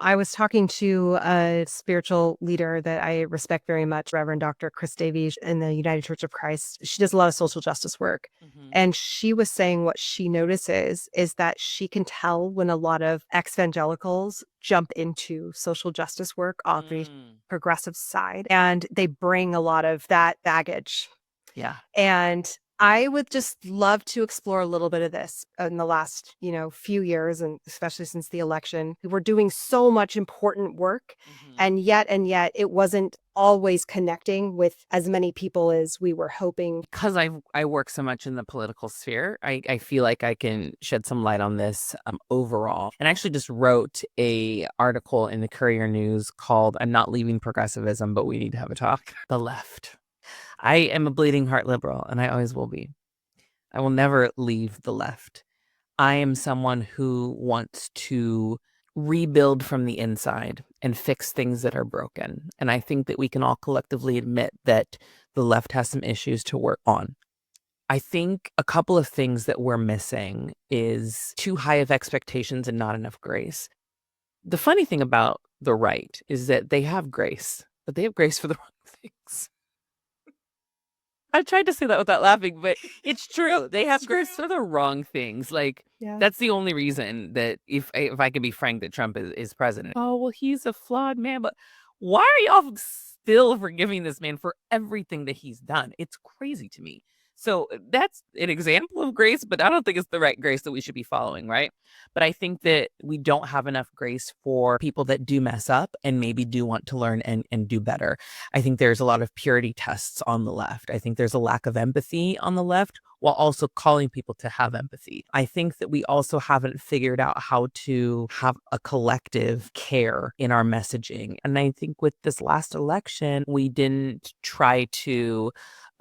I was talking to a spiritual leader that I respect very much, Reverend Dr. Chris Davies in the United Church of Christ. She does a lot of social justice work. Hmm. And she was saying what she notices is that she can tell when a lot of evangelicals jump into social justice work on the Mm. progressive side, and they bring a lot of that baggage. Yeah. And I would just love to explore a little bit of this in the last, few years, and especially since the election. We're doing so much important work, Hmm. and yet it wasn't always connecting with as many people as we were hoping. Because I work so much in the political sphere, I feel like I can shed some light on this overall. And I actually just wrote a article in the Courier News called "I'm Not Leaving Progressivism, but We Need to Have a Talk." The left. I am a bleeding heart liberal, and I always will be. I will never leave the left. I am someone who wants to rebuild from the inside and fix things that are broken. And I think that we can all collectively admit that the left has some issues to work on. I think a couple of things that we're missing is too high of expectations and not enough grace. The funny thing about the right is that they have grace, but they have grace for the wrong things. I tried to say that without laughing, but it's true. They have grace for the wrong things. Like, Yeah. that's the only reason that if I can be frank, that Trump is president. Oh, well, he's a flawed man, but why are y'all still forgiving this man for everything that he's done? It's crazy to me. So that's an example of grace, but I don't think it's the right grace that we should be following, right? But I think that we don't have enough grace for people that do mess up and maybe do want to learn and do better. I think there's a lot of purity tests on the left. I think there's a lack of empathy on the left while also calling people to have empathy. I think that we also haven't figured out how to have a collective care in our messaging. And I think with this last election, we didn't try to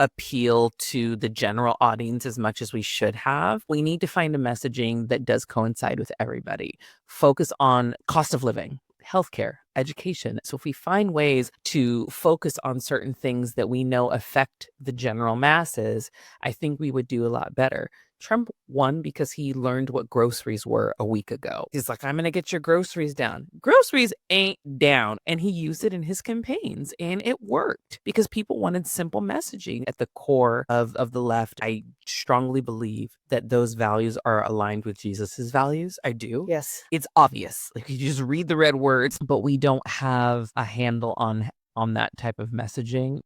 appeal to the general audience as much as we should have. We need to find a messaging that does coincide with everybody. Focus on cost of living, healthcare, education. So if we find ways to focus on certain things that we know affect the general masses, I think we would do a lot better. Trump won because he learned what groceries were a week ago. He's like, I'm going to get your groceries down. Groceries ain't down. And he used it in his campaigns and it worked because people wanted simple messaging at the core of the left. I strongly believe that those values are aligned with Jesus's values. I do. Yes. It's obvious. Like, you just read the red words, but we don't have a handle on that type of messaging.